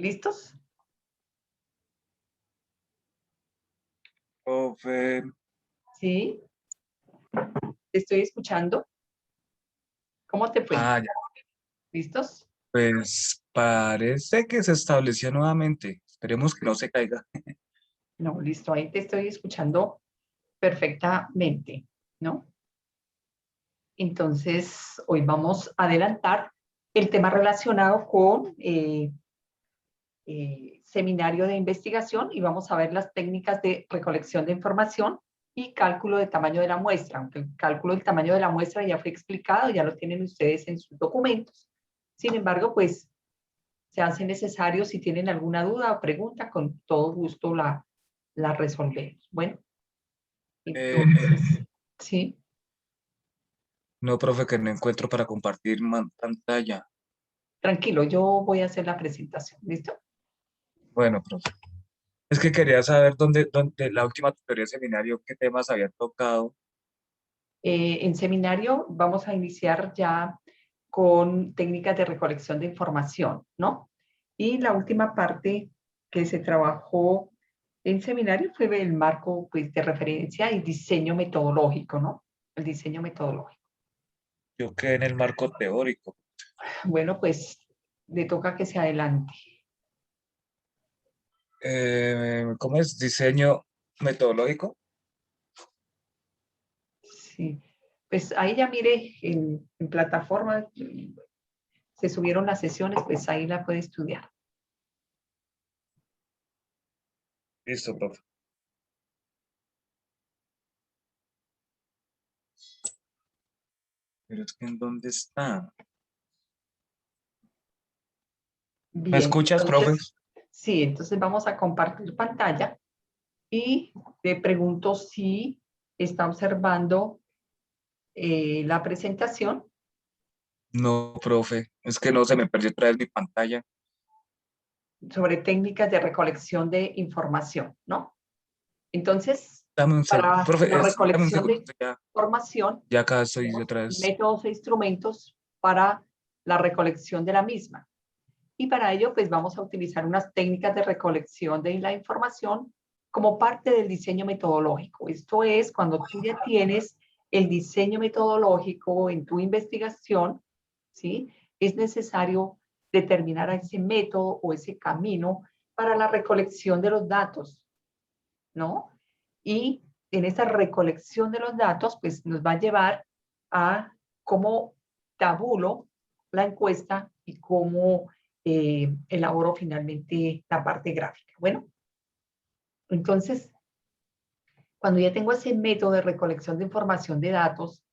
¿Listos? Profe, Sí, te estoy escuchando. ¿Cómo te fue? ya, ¿Listos? pues parece que se estableció nuevamente. Esperemos que no se caiga. No, listo, ahí te estoy escuchando perfectamente, ¿no? Entonces, hoy vamos a adelantar el tema relacionado con seminario de investigación y vamos a ver las técnicas de recolección de información y cálculo de tamaño de la muestra, aunque el cálculo del tamaño de la muestra ya fue explicado, ya lo tienen ustedes en sus documentos. Sin embargo, pues se hace necesario, si tienen alguna duda o pregunta, con todo gusto la resolvemos. Bueno, Eh, entonces, sí, no, profe, que no encuentro para compartir pantalla. tranquilo, yo voy a hacer la presentación, ¿listo? Bueno, profe, es que quería saber dónde la última tutoría de seminario, qué temas había tocado. En seminario vamos a iniciar ya con técnicas de recolección de información, ¿no? Y la última parte que se trabajó en seminario fue el marco, pues, de referencia y diseño metodológico, ¿no? El diseño metodológico. Yo quedé en el marco teórico. Bueno, pues le toca que se adelante. ¿Cómo es? Diseño metodológico. Sí. Pues ahí ya mire en plataforma, se subieron las sesiones, pues ahí la puede estudiar. Listo, profe. Pero es que ¿en dónde está? ¿Me Bien, escuchas, profe? entonces, sí, entonces vamos a compartir pantalla y le pregunto si está observando la presentación No, profe, es que no se me perdió otra vez mi pantalla. sobre técnicas de recolección de información, ¿no? Entonces, Dame un segundo. para Profe, la dame un recolección segundo. de información, Ya acá estoy tenemos otra vez. métodos e instrumentos para la recolección de la misma. Y para ello, pues vamos a utilizar unas técnicas de recolección de la información como parte del diseño metodológico. Esto es cuando tú ya tienes el diseño metodológico en tu investigación, ¿sí? Es necesario determinar ese método o ese camino para la recolección de los datos, ¿no? Y en esa recolección de los datos, pues nos va a llevar a cómo tabulo la encuesta y cómo elaboro finalmente la parte gráfica. Bueno, entonces, cuando ya tengo ese método de recolección de información de datos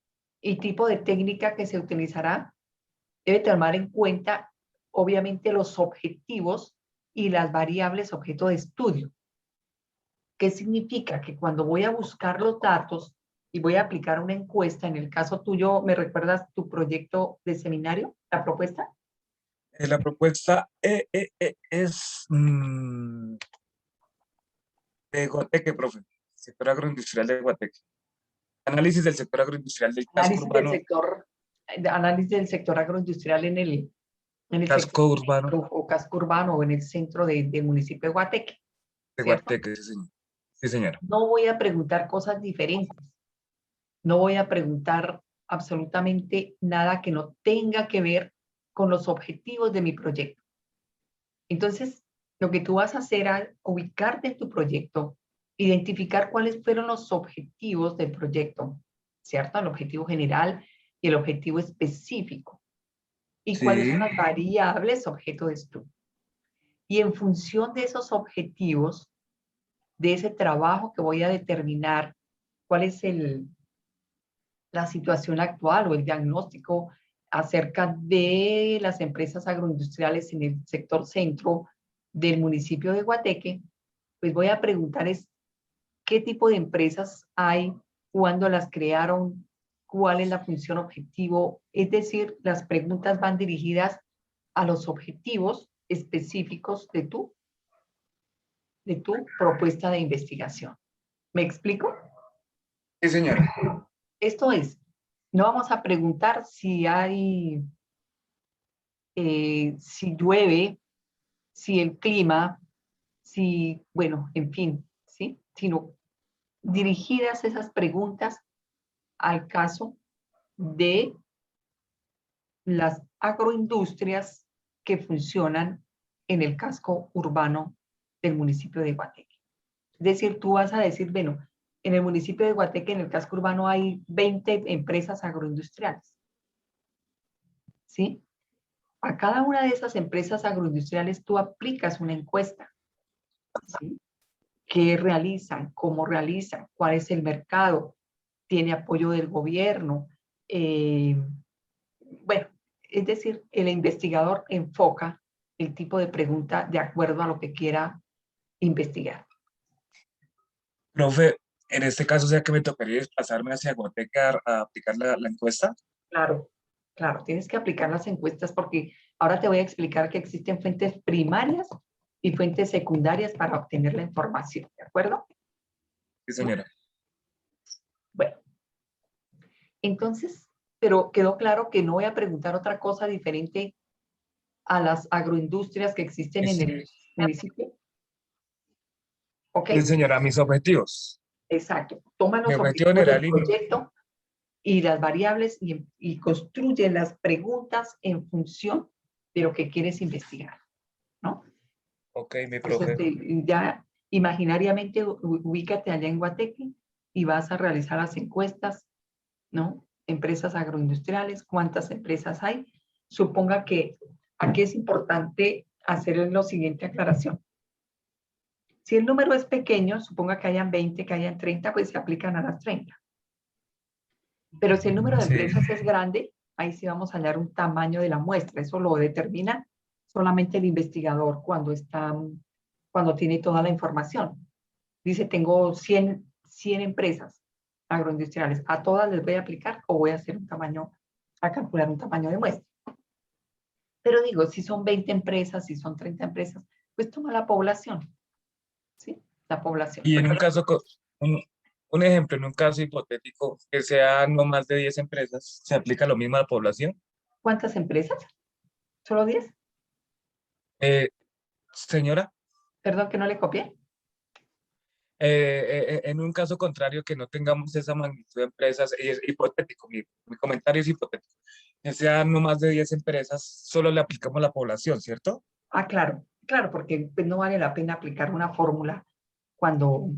y tipo de técnica que se utilizará, debe tomar en cuenta, obviamente, los objetivos y las variables objeto de estudio. ¿Qué significa? Que cuando voy a buscar los datos y voy a aplicar una encuesta, en el caso tuyo, ¿me recuerdas tu proyecto de seminario, la propuesta? La propuesta es de Guateque, profe. Sector agroindustrial de Guateque. Análisis del sector agroindustrial del casco urbano. Análisis del sector agroindustrial en el sector Casco urbano centro o casco urbano o en el centro del municipio de Guateque, de ¿cierto? Guateque, sí, señor. Sí, señora. No voy a preguntar cosas diferentes, no voy a preguntar absolutamente nada que no tenga que ver con los objetivos de mi proyecto. Entonces, lo que tú vas a hacer al ubicarte en tu proyecto, identificar cuáles fueron los objetivos del proyecto, ¿cierto? El objetivo general y el objetivo específico. Y cuáles son Sí. las variables objeto de estudio. Y en función de esos objetivos, de ese trabajo que voy a determinar cuál es la situación actual o el diagnóstico acerca de las empresas agroindustriales en el sector centro del municipio de Guateque, pues voy a preguntar es qué tipo de empresas hay, cuándo las crearon, cuál es la función objetivo. Es decir, las preguntas van dirigidas a los objetivos específicos de tu propuesta de investigación. ¿Me explico? Sí, señora. Esto es, no vamos a preguntar si hay, si llueve, si el clima, si, bueno, en fin, ¿sí? Sino dirigidas esas preguntas al caso de las agroindustrias que funcionan en el casco urbano del municipio de Guateque. Es decir, tú vas a decir, bueno, en el municipio de Guateque, en el casco urbano, hay 20 empresas agroindustriales. ¿Sí? A cada una de esas empresas agroindustriales tú aplicas una encuesta. ¿Sí? ¿Qué realizan? ¿Cómo realizan? ¿Cuál es el mercado? ¿Tiene apoyo del gobierno? Bueno, es decir, el investigador enfoca el tipo de pregunta de acuerdo a lo que quiera investigar. Profe, en este caso, o sea que me tocaría desplazarme hacia Guateque a aplicar la encuesta. Claro, claro, tienes que aplicar las encuestas porque ahora te voy a explicar que existen fuentes primarias y fuentes secundarias para obtener la información, ¿de acuerdo? Sí, señora. Bueno, entonces, pero quedó claro que no voy a preguntar otra cosa diferente a las agroindustrias que existen en el municipio. ¿Ok? Sí, señora, mis objetivos. Exacto. Toma Mi los objetivo objetivos del general proyecto y las variables y construye las preguntas en función de lo que quieres investigar, ¿no? ok, mi Entonces, profe. ya imaginariamente ubícate allá en Guateque y vas a realizar las encuestas, ¿no? Empresas agroindustriales, ¿cuántas empresas hay? Suponga que aquí es importante hacer la siguiente aclaración. Si el número es pequeño, suponga que hayan 20, que hayan 30, pues se aplican a las 30. Pero si el número de Sí, empresas es grande, ahí sí vamos a hallar un tamaño de la muestra. Eso lo determina solamente el investigador cuando tiene toda la información. Dice, tengo 100 empresas agroindustriales. ¿A todas les voy a aplicar o voy a hacer a calcular un tamaño de muestra? Pero digo, si son 20 empresas, si son 30 empresas, pues toma la población, ¿sí? La población. y en un caso, un ejemplo, en un caso hipotético, que sea no más de 10 empresas, ¿se aplica lo mismo a la población? ¿Cuántas empresas? ¿Solo 10? Eh, señora, Perdón que no le copié. en un caso contrario, que no tengamos esa magnitud de empresas, y es hipotético, mi comentario es hipotético, que sean no más de 10 empresas, solo le aplicamos a la población, ¿cierto? Ah, claro, claro, porque pues, no vale la pena aplicar una fórmula cuando,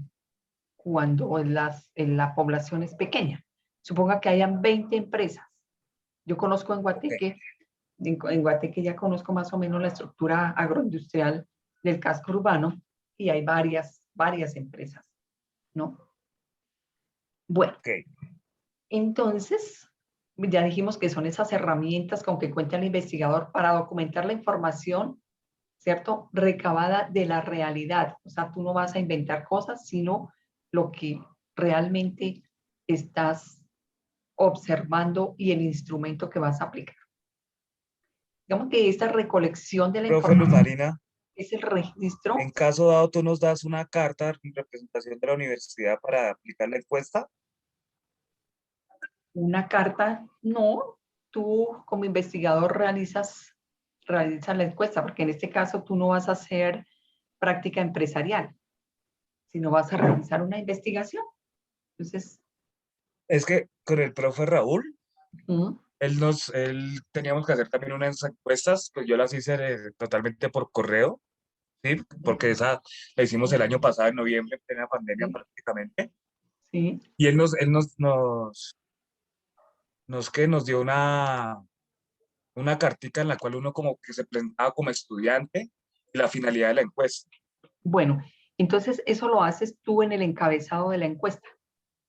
la población es pequeña. Suponga que hayan 20 empresas. Yo conozco en Ok, Guateque, en Guateque ya conozco más o menos la estructura agroindustrial del casco urbano y hay varias empresas, ¿no? Bueno, ok. entonces ya dijimos que son esas herramientas con que cuenta el investigador para documentar la información, ¿cierto? Recabada de la realidad. O sea, tú no vas a inventar cosas, sino lo que realmente estás observando y el instrumento que vas a aplicar. Digamos que esta recolección de la Profe Luz información Marina, es el registro, en caso dado, tú nos das una carta en representación de la universidad para aplicar la encuesta. una carta, no, tú como investigador realizas la encuesta, porque en este caso tú no vas a hacer práctica empresarial, sino vas a realizar una investigación. Entonces, Es que con el profe Raúl, ¿mm? él teníamos que hacer también unas encuestas, pues yo las hice totalmente por correo, ¿sí? Porque esa la hicimos el año pasado, en noviembre, en plena pandemia Sí, prácticamente. sí. Y que nos dio una cartica en la cual uno como que se presentaba como estudiante y la finalidad de la encuesta. Bueno, entonces eso lo haces tú en el encabezado de la encuesta,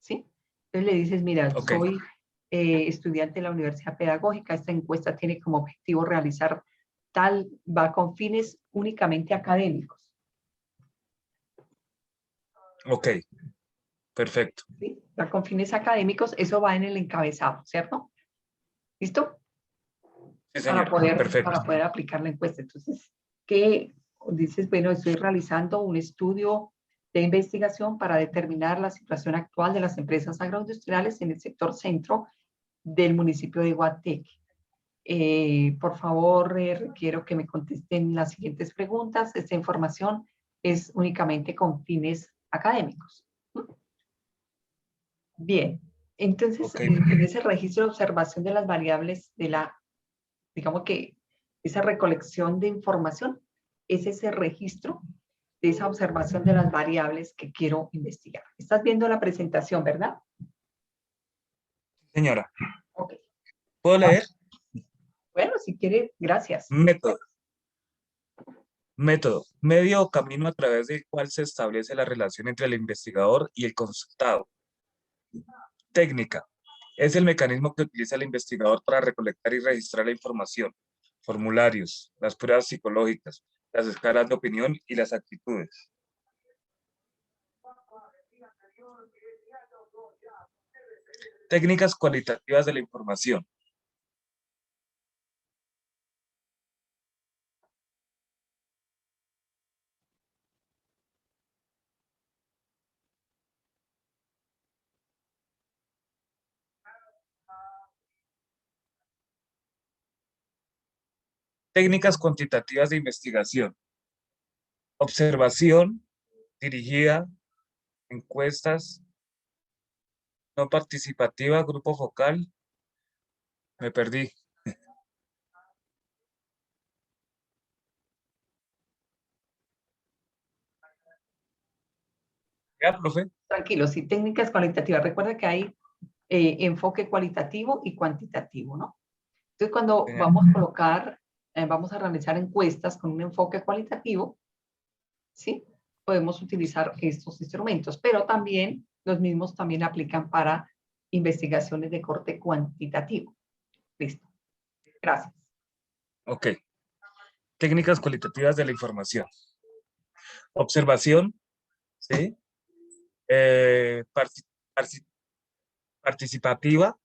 ¿sí? Entonces le dices, mira, Ok, soy estudiante de la Universidad Pedagógica, esta encuesta tiene como objetivo realizar tal, va con fines únicamente académicos, ok, perfecto. ¿sí? Va con fines académicos, eso va en el encabezado, ¿cierto? ¿Listo? Sí, Para señora, poder, perfecto. para poder aplicar la encuesta. Entonces, ¿qué dices? Bueno, estoy realizando un estudio de investigación para determinar la situación actual de las empresas agroindustriales en el sector centro del municipio de Guateque. Por favor, requiero que me contesten las siguientes preguntas. Esta información es únicamente con fines académicos. ¿Mm? Bien, entonces Ok, en ese registro de observación de las variables de digamos que esa recolección de información es ese registro de esa observación de las variables que quiero investigar. Estás viendo la presentación, ¿verdad? señora. Ok. ¿Puedo leer? Bueno, si quiere, gracias. Método. Método. Medio o camino a través del cual se establece la relación entre el investigador y el consultado. Técnica. Es el mecanismo que utiliza el investigador para recolectar y registrar la información, formularios, las pruebas psicológicas, las escalas de opinión y las actitudes. Técnicas cualitativas de la información. Técnicas cuantitativas de investigación. Observación dirigida, encuestas, no participativa, grupo focal. Me perdí. ¿Ya, profe? Tranquilo, sí, técnicas cualitativas. Recuerda que hay enfoque cualitativo y cuantitativo, ¿no? Entonces, cuando Señora. vamos a colocar, vamos a realizar encuestas con un enfoque cualitativo, ¿sí? Podemos utilizar estos instrumentos, pero también los mismos también aplican para investigaciones de corte cuantitativo. Listo. Gracias. Ok. Técnicas cualitativas de la información. Observación, ¿sí? Eh, parti- parti- participativa,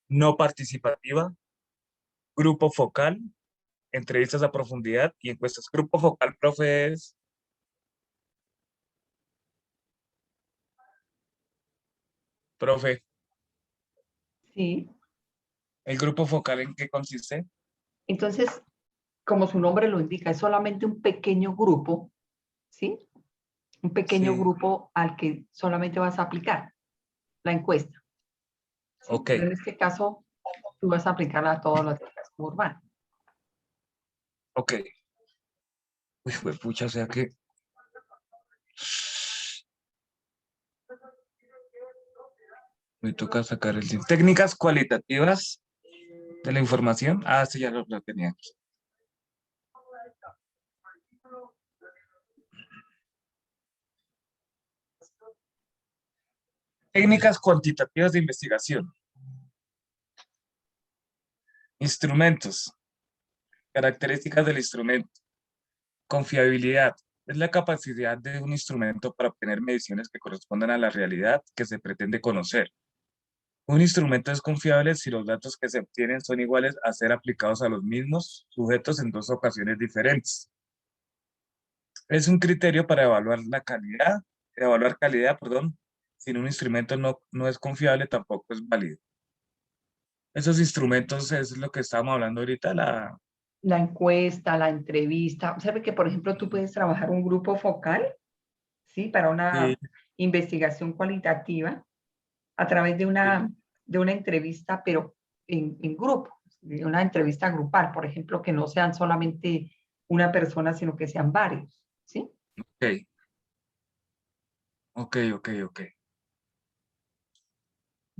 no participativa, grupo focal, entrevistas a profundidad y encuestas. Grupo focal, profe, es, profe, Sí. ¿el grupo focal en qué consiste? Entonces, como su nombre lo indica, es solamente un pequeño grupo, ¿sí? Un pequeño Sí, grupo al que solamente vas a aplicar la encuesta, ¿sí? ok, Pero en este caso, tú vas a aplicarla a todos los del casco urbano. ok. Uy, pucha, o sea que me toca sacar el... Técnicas cualitativas de la información. Ah, sí, ya lo tenía aquí. Técnicas cuantitativas de investigación. Instrumentos. Características del instrumento. Confiabilidad. Es la capacidad de un instrumento para obtener mediciones que correspondan a la realidad que se pretende conocer. Un instrumento es confiable si los datos que se obtienen son iguales a ser aplicados a los mismos sujetos en dos ocasiones diferentes. Es un criterio para evaluar calidad, perdón. Si un instrumento no es confiable, tampoco es válido. Esos instrumentos es lo que estábamos hablando ahorita, La encuesta, la entrevista. Observe que, por ejemplo, tú puedes trabajar un grupo focal, ¿sí? Para sí, una investigación cualitativa a través sí, de una entrevista, pero en grupo, de una entrevista grupal, por ejemplo, que no sean solamente una persona, sino que sean varios, ¿sí? ok, ok, ok, ok.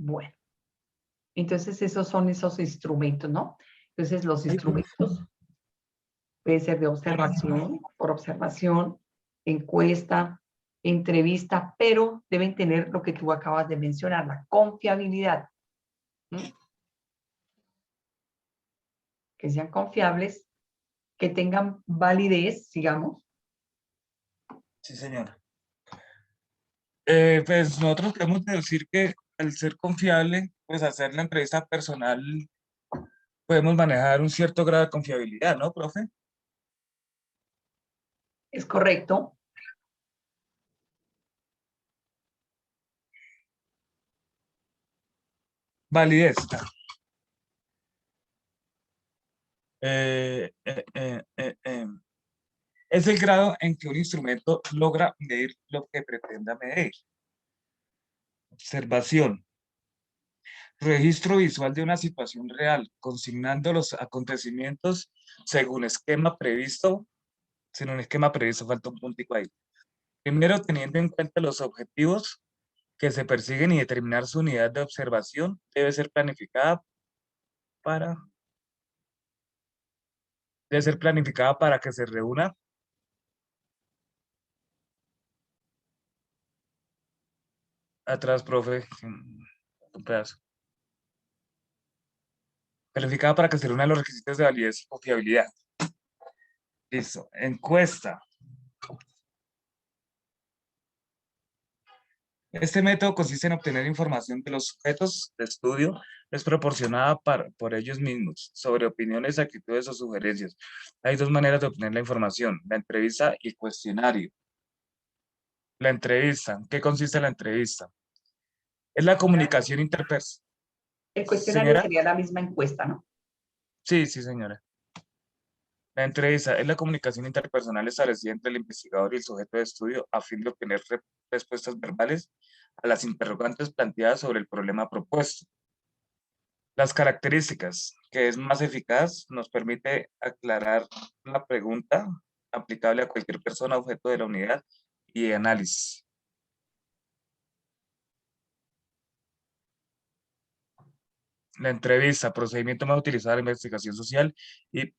Bueno, entonces esos son esos instrumentos, ¿no? Entonces los Ay, instrumentos pueden ser de porfa. observación, por observación, encuesta, entrevista, pero deben tener lo que tú acabas de mencionar, la confiabilidad, ¿m? Que sean confiables, que tengan validez, digamos. Sí, señora. Pues nosotros queremos decir que al ser confiable, pues hacer la entrevista personal, podemos manejar un cierto grado de confiabilidad, ¿no, profe? Es correcto. Validez. Eh, eh, eh, eh, eh. Es el grado en que un instrumento logra medir lo que pretenda medir. Observación. Registro visual de una situación real, consignando los acontecimientos según esquema previsto. Sin un esquema previsto, falta un puntico ahí. Primero, teniendo en cuenta los objetivos que se persiguen y determinar su unidad de observación, para, debe ser planificada para que se reúna. Atrás, profe, un pedazo. Planificada para que se reúnan los requisitos de validez y confiabilidad. Listo. Encuesta. Este método consiste en obtener información de los sujetos de estudio desproporcionada por ellos mismos sobre opiniones, actitudes o sugerencias. Hay dos maneras de obtener la información, la entrevista y el cuestionario. La entrevista, ¿en qué consiste la entrevista? Es la comunicación interpersonal. El cuestionario Señora, sería la misma encuesta, ¿no? sí, sí, señora. La entrevista es la comunicación interpersonal establecida entre el investigador y el sujeto de estudio a fin de obtener respuestas verbales a las interrogantes planteadas sobre el problema propuesto. Las características, que es más eficaz, nos permite aclarar la pregunta aplicable a cualquier persona objeto de la unidad y de análisis. La entrevista, procedimiento más utilizado en la investigación social y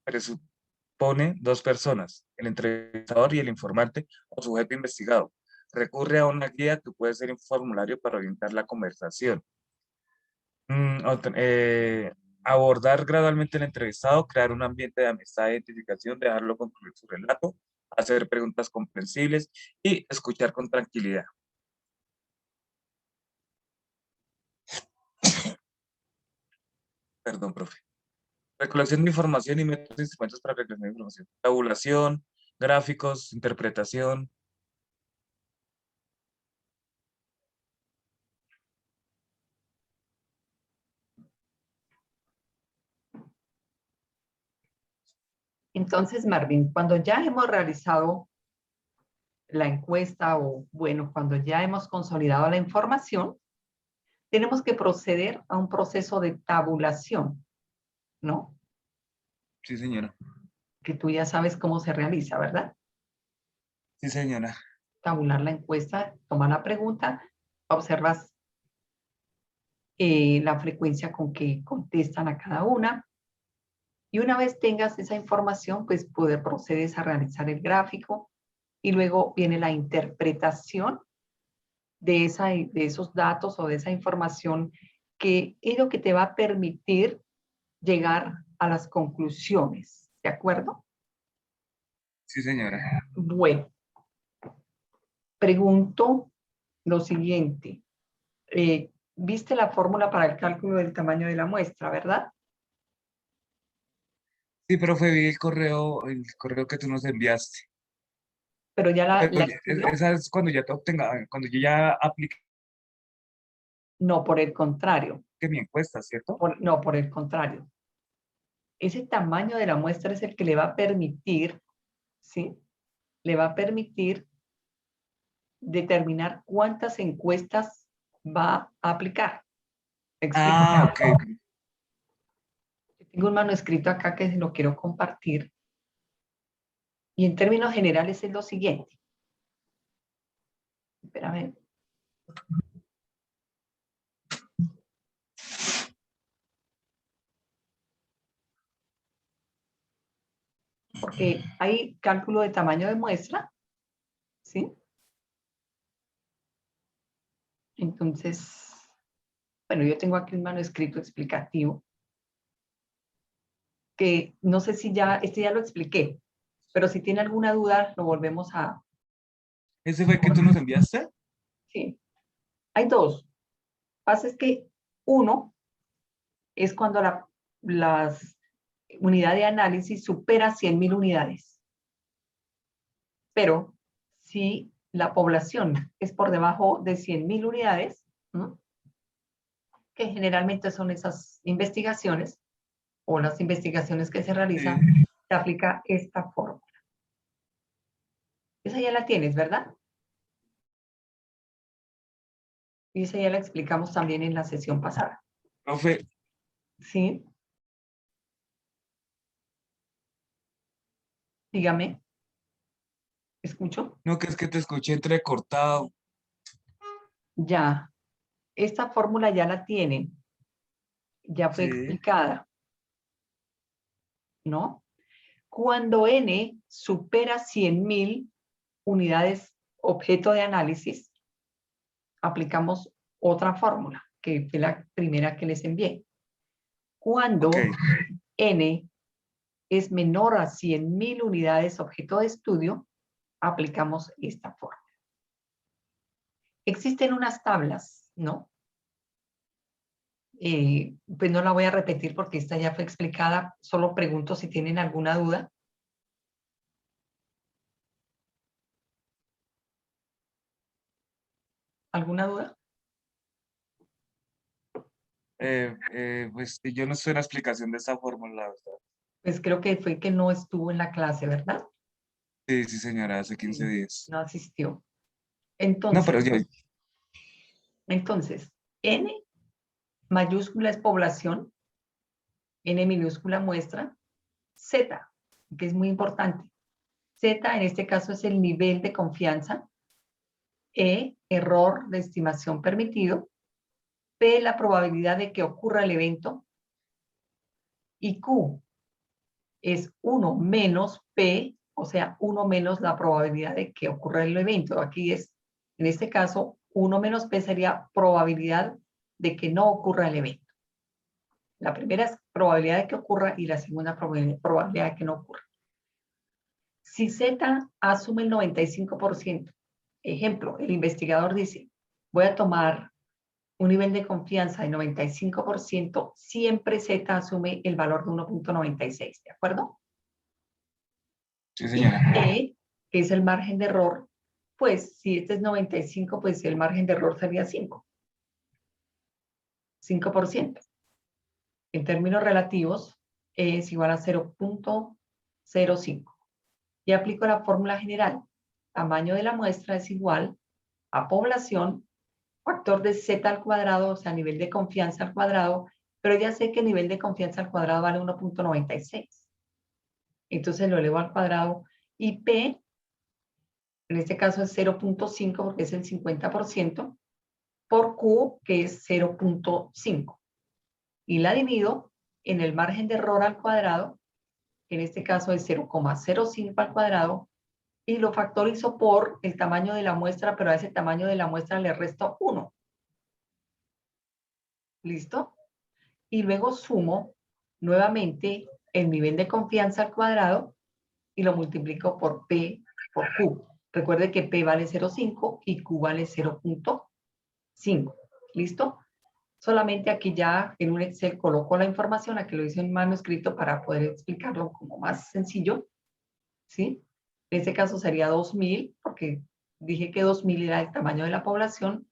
presupone dos personas, el entrevistador y el informante o sujeto investigado. Recurre a una guía que puede ser un formulario para orientar la conversación. Abordar gradualmente el entrevistado, crear un ambiente de amistad e identificación, dejarlo concluir su relato, hacer preguntas comprensibles y escuchar con tranquilidad. Perdón, profe. Recolección de información y métodos e instrumentos para recolección de información. Tabulación, gráficos, interpretación. Entonces, Marvin, cuando ya hemos realizado la encuesta o, bueno, cuando ya hemos consolidado la información, tenemos que proceder a un proceso de tabulación, ¿no? Sí, señora. Que tú ya sabes cómo se realiza, ¿verdad? Sí, señora. Tabular la encuesta, tomar la pregunta, observas la frecuencia con que contestan a cada una. Y una vez tengas esa información, pues poder procedes a realizar el gráfico y luego viene la interpretación de esos datos o de esa información que es lo que te va a permitir llegar a las conclusiones. ¿De acuerdo? Sí, señora. Bueno, pregunto lo siguiente. ¿Viste la fórmula para el cálculo del tamaño de la muestra, verdad? Sí, profe, vi el correo que tú nos enviaste. Pero ya Pero la estudió. esa es cuando ya te obtenga, cuando yo ya aplique No, por el contrario. mi encuesta, ¿cierto? No, por el contrario. Ese tamaño de la muestra es el que le va a permitir, ¿sí? Le va a permitir determinar cuántas encuestas va a aplicar. ¿Me explico? Ah, ok. Tengo un manuscrito acá que se lo quiero compartir. Y en términos generales es lo siguiente. Espérame. Porque hay cálculo de tamaño de muestra, ¿sí? Entonces, bueno, yo tengo aquí un manuscrito explicativo que no sé si ya, este ya lo expliqué, pero si tiene alguna duda, lo volvemos a... ¿Ese fue el que tú nos enviaste? Sí, hay dos. Lo que pasa es que uno es cuando las unidad de análisis supera 100.000 unidades. Pero si la población es por debajo de 100.000 unidades, ¿no? Que generalmente son esas investigaciones, o las investigaciones que se realizan, Sí. se aplica esta fórmula. Esa ya la tienes, ¿verdad? Y esa ya la explicamos también en la sesión pasada. Profe, ¿Sí? Dígame. ¿Escucho? no, que es que te escuché entrecortado. Ya. Esta fórmula ya la tienen. Ya fue Sí. explicada, ¿no? Cuando n supera 100.000 unidades objeto de análisis, aplicamos otra fórmula, que fue la primera que les envié. Ok. Cuando n es menor a 100.000 unidades objeto de estudio, aplicamos esta fórmula. Existen unas tablas, ¿no? Pues no la voy a repetir porque esta ya fue explicada. Solo pregunto si tienen alguna duda. ¿Alguna duda? Pues sí, yo no sé la explicación de esta fórmula, la verdad. Pues creo que fue que no estuvo en la clase, ¿verdad? Sí, sí, señora, hace 15 Sí, días. no asistió. No, pero Entonces, yo, entonces, N mayúscula es población, N minúscula muestra, Z, que es muy importante. Z en este caso es el nivel de confianza, E, error de estimación permitido, P, la probabilidad de que ocurra el evento, y Q es 1 menos P, o sea, 1 menos la probabilidad de que ocurra el evento. Aquí es, en este caso, 1 menos P sería probabilidad de que no ocurra el evento. La primera es probabilidad de que ocurra y la segunda probabilidad de que no ocurra. Si Z asume el 95%, ejemplo, el investigador dice, voy a tomar un nivel de confianza de 95%, siempre Z asume el valor de 1.96, ¿de acuerdo? sí, Y señora. E, que es el margen de error, pues si este es 95, pues el margen de error sería 5%. En términos relativos, E es igual a 0.05. Y aplico la fórmula general. Tamaño de la muestra es igual a población, factor de Z al cuadrado, o sea, nivel de confianza al cuadrado, pero ya sé que el nivel de confianza al cuadrado vale 1.96. Entonces lo elevo al cuadrado y P, en este caso es 0.5 porque es el 50%, por Q, que es 0.5. Y la divido en el margen de error al cuadrado, que en este caso es 0.05 al cuadrado, y lo factorizo por el tamaño de la muestra, pero a ese tamaño de la muestra le resto 1. ¿Listo? Y luego sumo nuevamente el nivel de confianza al cuadrado y lo multiplico por P por Q. Recuerde que P vale 0.5 y Q vale 0.5. ¿Listo? Solamente aquí ya en un Excel coloco la información, aquí lo hice en manuscrito para poder explicarlo como más sencillo. ¿Sí? En este caso sería 2000, porque dije que 2000 era el tamaño de la población.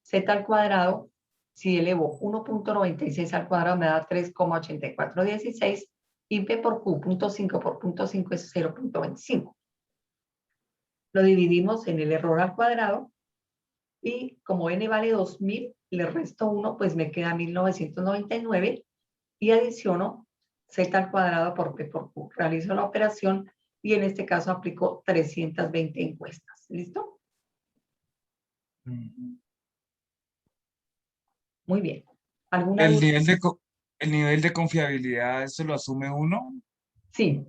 Z al cuadrado, si elevo 1.96 al cuadrado me da 3,8416 y P por Q, 0.5 por 0.5 es 0.25. Lo dividimos en el error al cuadrado y como n vale 2000, le resto 1, pues me queda 1999 y adiciono Z al cuadrado por P por Q. Realizo la operación y en este caso aplico 320 encuestas. ¿Listo? Muy bien. ¿Alguna El duda? nivel el nivel de confiabilidad, ¿eso lo asume uno? Sí,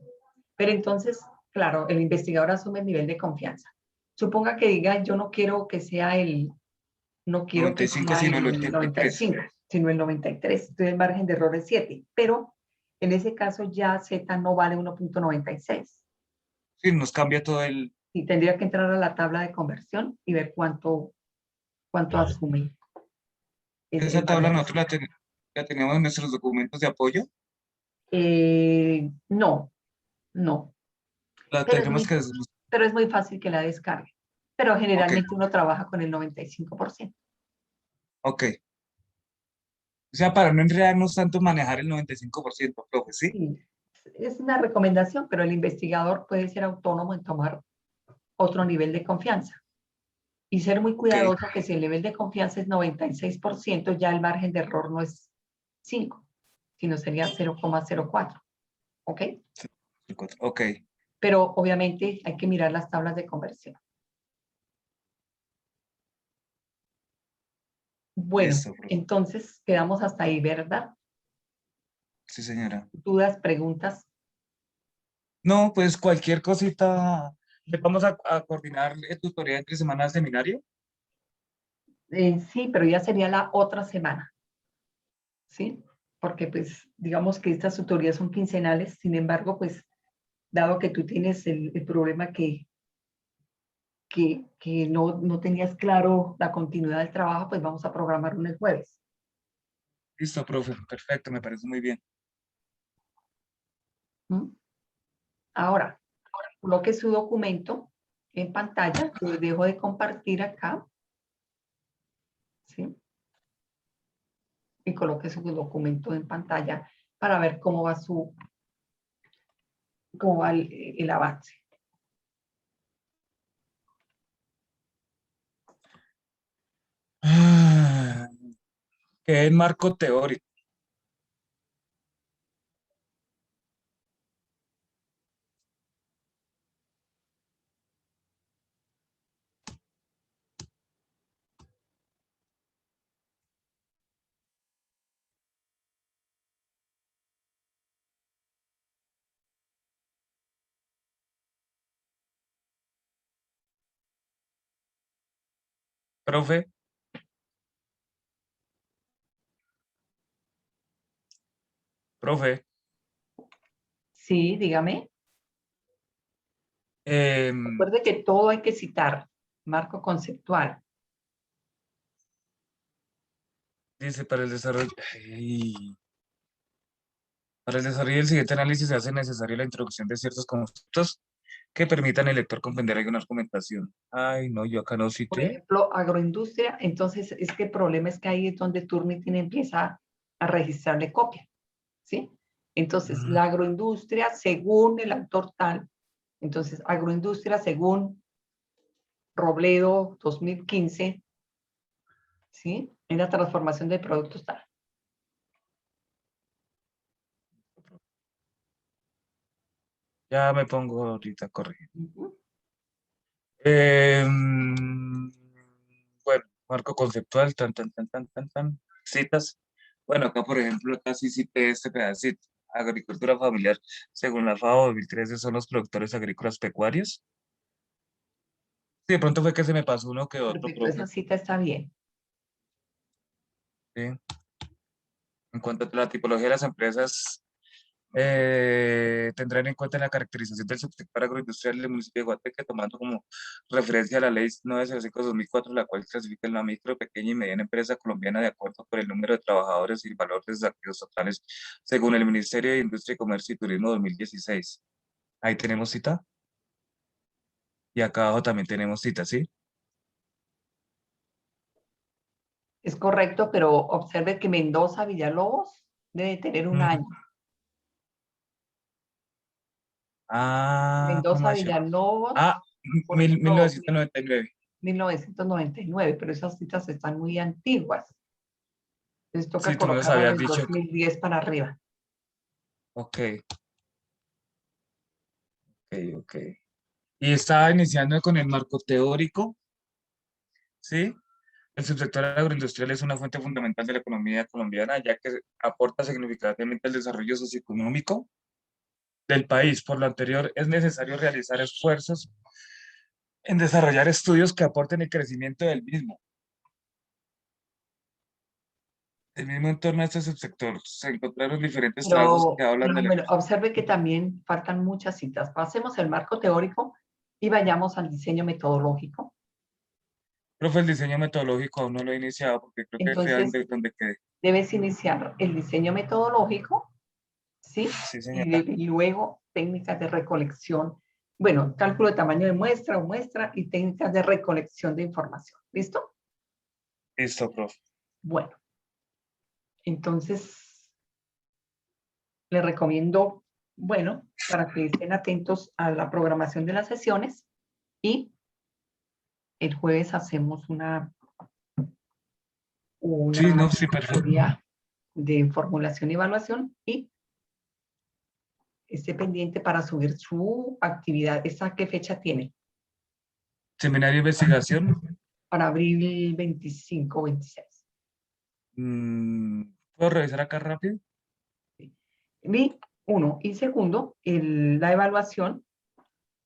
pero entonces, claro, el investigador asume el nivel de confianza. Suponga que diga, yo no quiero que sea no quiero que 95, sea sino el el 83. 95, sino el 93. Entonces el margen de error es 7, pero en ese caso ya Z no vale 1.96. Sí, nos cambia todo el... Y tendría que entrar a la tabla de conversión y ver cuánto asume el Esa tabla valor. nosotros la tenemos en nuestros documentos de apoyo. No, no, La pero es tenemos muy, que... pero es muy fácil que la descargue. Pero Ok, generalmente uno trabaja con el 95%. ok. O sea, para no enredarnos tanto, manejar el 95%, profe, ¿sí? Sí, es una recomendación, pero el investigador puede ser autónomo en tomar otro nivel de confianza y ser muy Ok, cuidadoso que si el nivel de confianza es 96%, ya el margen de error no es 5, sino sería 0,04. ¿Ok? ok, Pero obviamente hay que mirar las tablas de conversión. Bueno, listo, profe. entonces quedamos hasta ahí, ¿verdad? Sí, señora. Dudas, preguntas. No, pues cualquier cosita, le vamos a coordinar tutoría entre semana de seminario. Sí, pero ya sería la otra semana, ¿sí? Porque pues digamos que estas tutorías son quincenales, sin embargo, pues dado que tú tienes el problema que no tenías claro la continuidad del trabajo, pues vamos a programar un el jueves. Listo, profe, perfecto, me parece muy bien. ¿Mm? Ahora, coloque su documento en pantalla, lo dejo de compartir acá, ¿sí? Y coloque su documento en pantalla para ver cómo va el avance. Ah, ¿qué es marco teórico? Profe, profe, Sí, dígame. em, Recuerde que todo hay que citar, marco conceptual. dice para el desarrollo, ay, para el desarrollo del siguiente análisis se hace necesaria la introducción de ciertos conceptos que permitan al lector comprender alguna argumentación. Ay, no, yo acá no Por cité. ejemplo, agroindustria, entonces es que el problema es que ahí es donde Turnitin empieza a registrarle copia, ¿sí? Entonces, Mm, la agroindustria, según el autor tal, entonces, agroindustria, según Robledo 2015, ¿sí? En la transformación de productos tal. ya me pongo ahorita a corregir. Ujú. Bueno, marco conceptual, tan, citas. Bueno, acá por ejemplo, acá sí cité este pedacito. Agricultura familiar, según la FAO 2013, son los productores agrícolas pecuarios. Sí, de pronto fue que se me pasó uno que otro, Perfecto, esa profe. cita está bien. ¿Sí? En cuanto a la tipología de las empresas, tendrán en cuenta la caracterización del subsector agroindustrial del municipio de Guateque, tomando como referencia la ley 905/2004, la cual clasifica en la micro, pequeña y mediana empresa colombiana de acuerdo con el número de trabajadores y el valor de sus activos totales, según el Ministerio de Industria, Comercio y Turismo 2016. Ahí tenemos cita. Y acá abajo también tenemos cita, ¿sí? Es correcto, pero observe que Mendoza Villalobos debe tener un Mm. año. Ah, ¿cómo Mendoza así? Ah, Villalobos, por mil ejemplo, novecientos noventa y nueve. 1999, pero esas citas están muy antiguas. Les toca Sí, tú me los colocarlas habías del dicho. 2010 para arriba. Ok, ok. Y estaba iniciando con el marco teórico, ¿sí? El subsector agroindustrial es una fuente fundamental de la economía colombiana, ya que aporta significativamente al desarrollo socioeconómico del país. Por lo anterior, es necesario realizar esfuerzos en desarrollar estudios que aporten el crecimiento del mismo. El mismo entorno a este subsector se encontraron diferentes trabajos que hablan Pero de la... bueno, observe que también faltan muchas citas. Pasemos el marco teórico y vayamos al diseño metodológico. Profe, el diseño metodológico aún no lo he iniciado porque creo que fue Entonces, donde quedé. debes iniciar el diseño metodológico, ¿sí? Sí, señora. Y luego técnicas de recolección. Bueno, cálculo de tamaño de muestra o muestra y técnicas de recolección de información. ¿Listo? Listo, profe. Bueno, Entonces, les recomiendo, bueno, para que estén atentos a la programación de las sesiones y el jueves hacemos una Sí, no, sí, perfecto. teoría de formulación y evaluación y esté pendiente para subir su actividad. ¿Esa qué fecha tiene? Seminario de investigación. Para abril 25 o 26. ¿Puedo revisar acá rápido? Y uno. Y segundo, la evaluación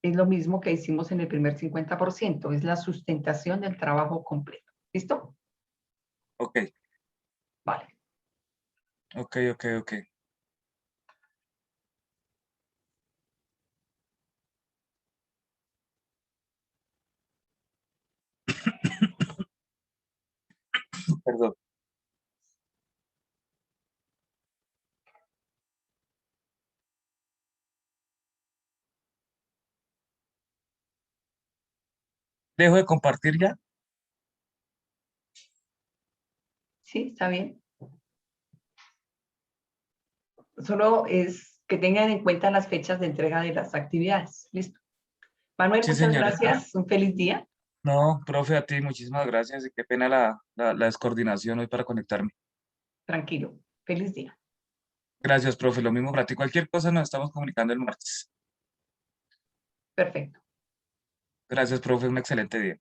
es lo mismo que hicimos en el primer 50%, es la sustentación del trabajo completo. ¿Listo? Ok, Vale. ok. Perdón. ¿Dejo de compartir ya? Sí, está bien. Solo es que tengan en cuenta las fechas de entrega de las actividades. ¿Listo? Manuel, Sí, muchas señora. gracias. Un feliz día. No, profe, a ti muchísimas gracias y qué pena la descoordinación hoy para conectarme. Tranquilo. Feliz día. Gracias, profe. Lo mismo para ti. Cualquier cosa nos estamos comunicando el martes. Perfecto. Gracias, profe. Un excelente día.